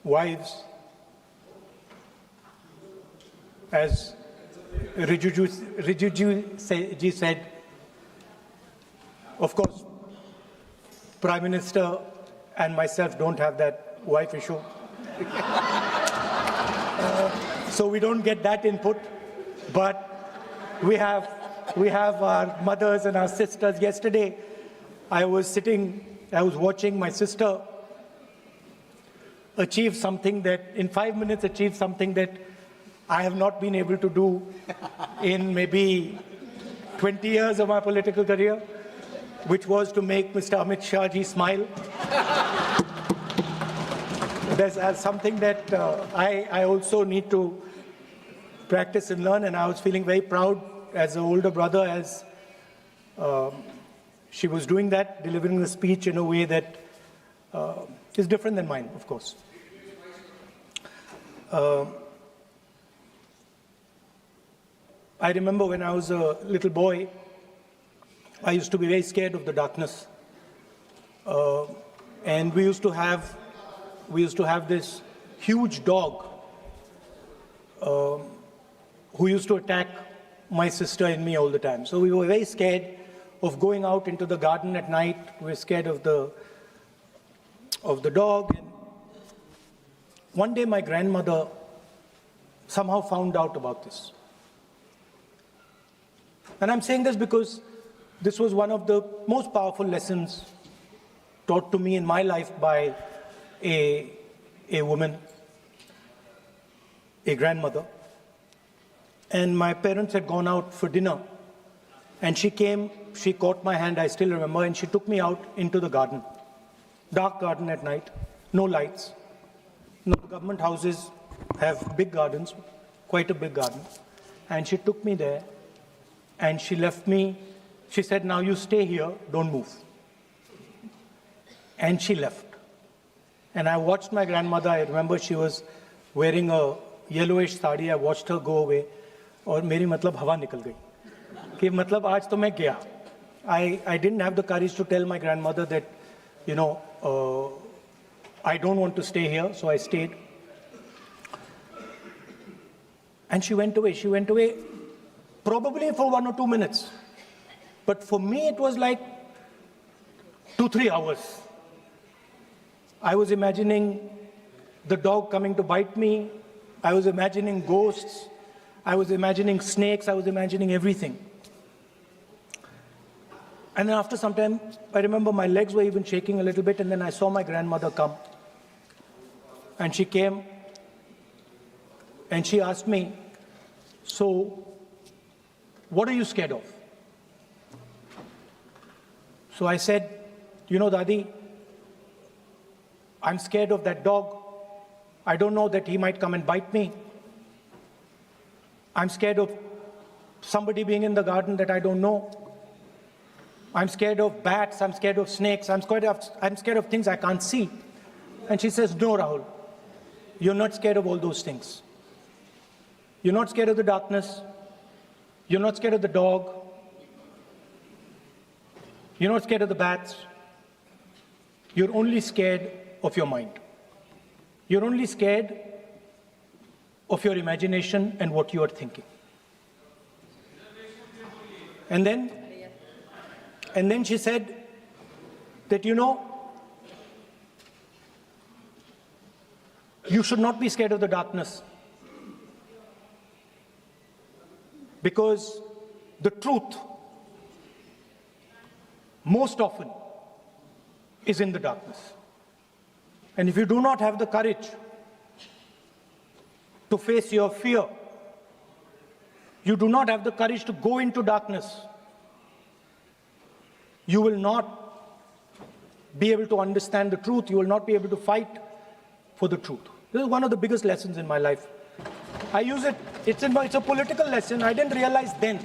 wives, as Rijiju said, of course, Prime Minister and myself don't have that wife issue. So we don't get that input, but we have our mothers and our sisters. Yesterday, I was watching my sister achieve something that, in 5 minutes, achieve something that I have not been able to do in maybe 20 years of my political career, which was to make Mr. Amit Shah ji smile. There's something that I also need to practice and learn, and I was feeling very proud as an older brother as she was doing that, delivering the speech in a way that is different than mine, of course. I remember when I was a little boy, I used to be very scared of the darkness. And we used to have this huge dog who used to attack my sister and me all the time. So we were very scared of going out into the garden at night. We were scared of the dog. And one day my grandmother somehow found out about this. And I'm saying this because this was one of the most powerful lessons taught to me in my life by a woman, a grandmother. And my parents had gone out for dinner. And she came, she caught my hand, I still remember, and she took me out into the garden. Dark garden at night, no lights. No, government houses have big gardens, quite a big garden. And she took me there, and she left me. She said, now you stay here, don't move. And she left. And I watched my grandmother. I remember she was wearing a yellowish sari. I watched her go away. और मेरी मतलब हवा निकल गई कि मतलब आज तो मैं गया. I didn't have the courage to tell my grandmother that, you know, I don't want to stay here, so I stayed. And she went away. She went away probably for 1 or 2 minutes. But for me, it was like 2-3 hours. I was imagining the dog coming to bite me. I was imagining ghosts. I was imagining snakes. I was imagining everything. And then after some time, I remember my legs were even shaking a little bit, and then I saw my grandmother come. And she came, and she asked me, so, what are you scared of? So I said, you know, Dadi, I'm scared of that dog. I don't know that he might come and bite me. I'm scared of somebody being in the garden that I don't know. I'm scared of bats. I'm scared of snakes. I'm scared of things I can't see. And she says, no, Rahul, you're not scared of all those things. You're not scared of the darkness. You're not scared of the dog. You're not scared of the bats. You're only scared of your mind. You're only scared of your imagination and what you are thinking. And then she said that, you know, you should not be scared of the darkness, because the truth most often is in the darkness. And if you do not have the courage to face your fear, you do not have the courage to go into darkness, you will not be able to understand the truth. You will not be able to fight for the truth. This is one of the biggest lessons in my life. I use it, it's a political lesson. I didn't realize then.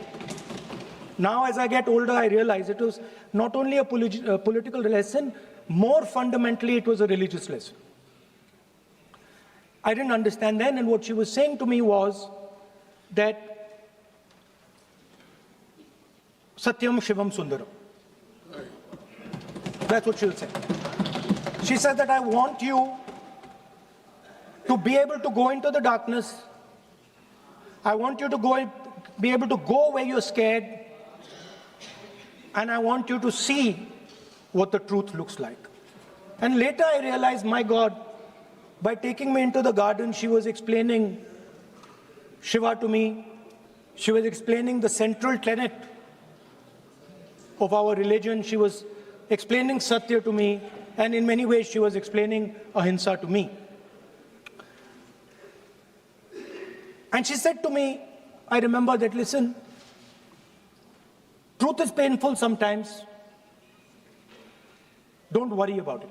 Now as I get older, I realize it was not only a political lesson, more fundamentally it was a religious lesson. I didn't understand then, and what she was saying to me was that Satyam Shivam Sundaram. That's what she will say. She said that I want you to be able to go into the darkness. I want you to be able to go where you're scared. And I want you to see what the truth looks like. And later I realized, my God, by taking me into the garden, she was explaining Shiva to me. She was explaining the central tenet of our religion. She was explaining Satya to me. And in many ways, she was explaining Ahimsa to me. And she said to me, I remember that, listen, truth is painful sometimes. Don't worry about it.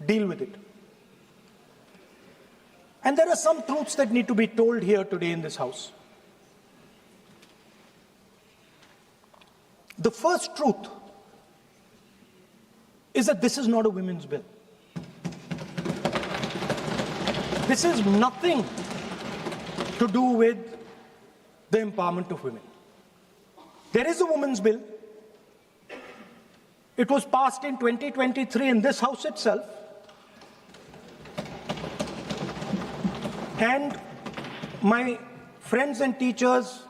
Deal with it. And there are some truths that need to be told here today in this house. The first truth is that this is not a women's bill. This is nothing to do with the empowerment of women. There is a women's bill. It was passed in 2023 in this house itself. And my friends and teachers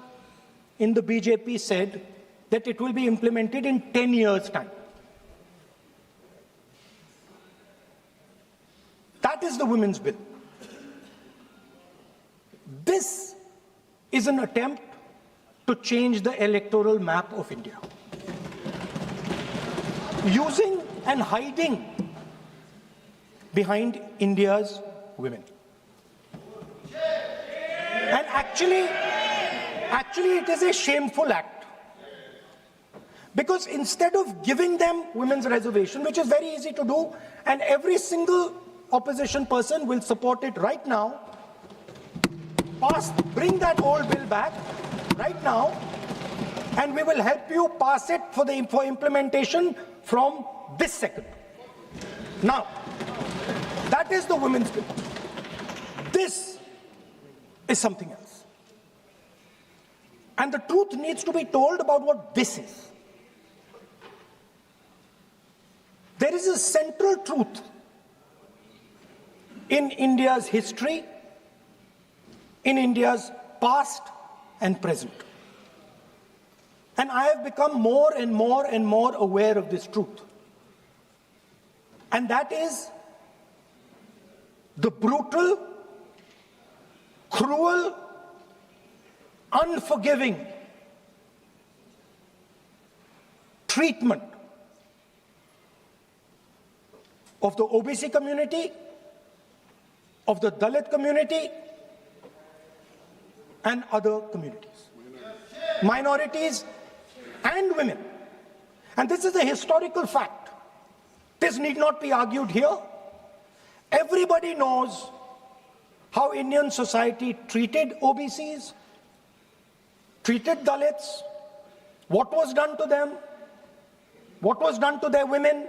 in the BJP said that it will be implemented in 10 years' time. That is the women's bill. This is an attempt to change the electoral map of India. Using and hiding behind India's women. And actually it is a shameful act. Because instead of giving them women's reservation, which is very easy to do, and every single opposition person will support it right now, bring that old bill back right now, and we will help you pass it for implementation from this second. Now, that is the women's bill. This is something else. And the truth needs to be told about what this is. There is a central truth in India's history, in India's past and present. And I have become more and more and more aware of this truth. And that is the brutal, cruel, unforgiving treatment of the OBC community, of the Dalit community, and other communities, minorities and women. And this is a historical fact. This need not be argued here. Everybody knows how Indian society treated OBCs, treated Dalits, what was done to them, what was done to their women,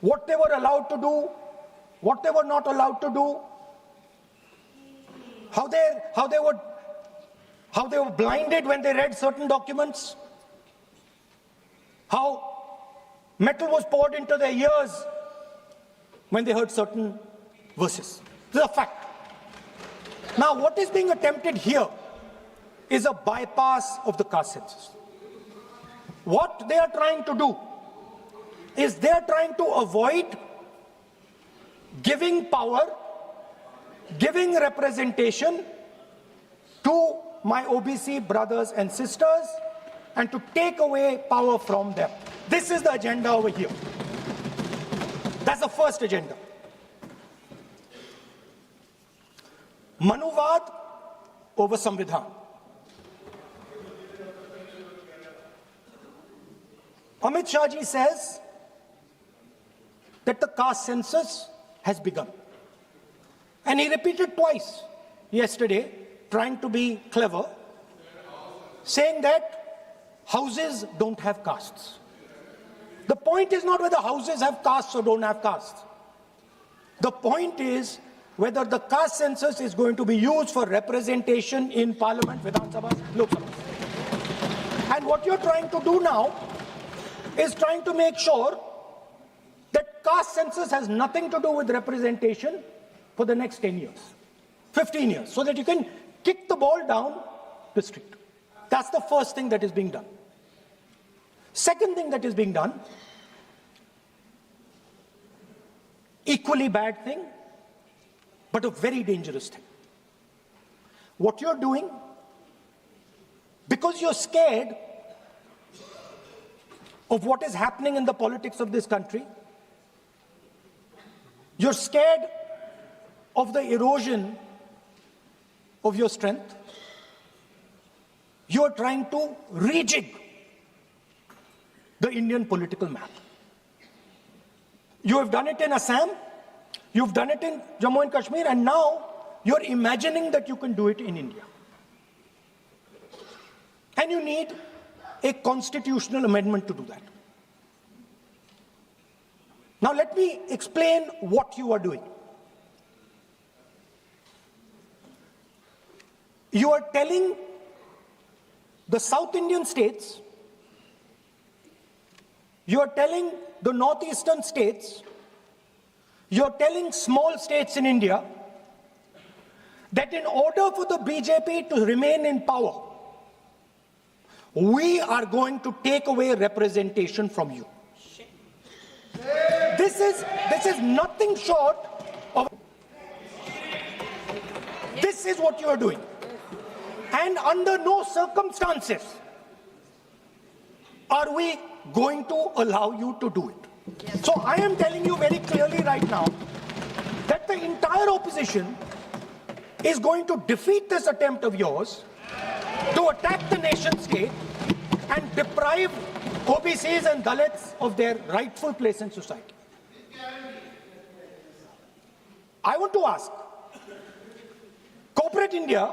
what they were allowed to do, what they were not allowed to do, how they were blinded when they read certain documents, how metal was poured into their ears when they heard certain verses. This is a fact. Now, what is being attempted here is a bypass of the caste census. What they are trying to do is they are trying to avoid giving power, giving representation to my OBC brothers and sisters, and to take away power from them. This is the agenda over here. That's the first agenda. Manuvad over Samvidhan. Amit Shah ji says that the caste census has begun. And he repeated twice yesterday, trying to be clever, saying that houses don't have castes. The point is not whether houses have castes or don't have castes. The point is whether the caste census is going to be used for representation in Parliament, Vidhan Sabha, Lok Sabha. And what you're trying to do now is trying to make sure that caste census has nothing to do with representation, for the next 10 years, 15 years, so that you can kick the ball down the street. That's the first thing that is being done. Second thing that is being done, equally bad thing, but a very dangerous thing. What you're doing, because you're scared of what is happening in the politics of this country, you're scared of the erosion of your strength, you're trying to rejig the Indian political map. You have done it in Assam, you've done it in Jammu and Kashmir, and now you're imagining that you can do it in India. And you need a constitutional amendment to do that. Now let me explain what you are doing. You are telling the South Indian states, you are telling the northeastern states, you are telling small states in India that in order for the BJP to remain in power, we are going to take away representation from you. This is nothing short of... This is what you are doing. And under no circumstances are we going to allow you to do it. So I am telling you very clearly right now that the entire opposition is going to defeat this attempt of yours to attack the nation state and deprive OBCs and Dalits of their rightful place in society. I want to ask, corporate India,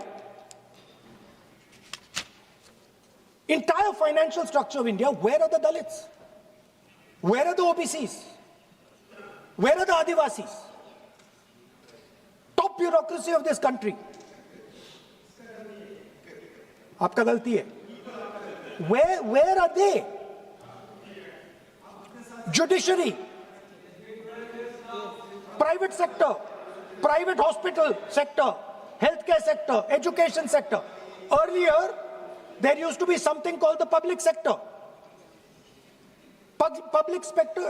entire financial structure of India, where are the Dalits? Where are the OBCs? Where are the Adivasis? Top bureaucracy of this country. आपका गलती है. Where are they? Judiciary, private sector, private hospital sector, healthcare sector, education sector. Earlier, there used to be something called the public sector. Public sector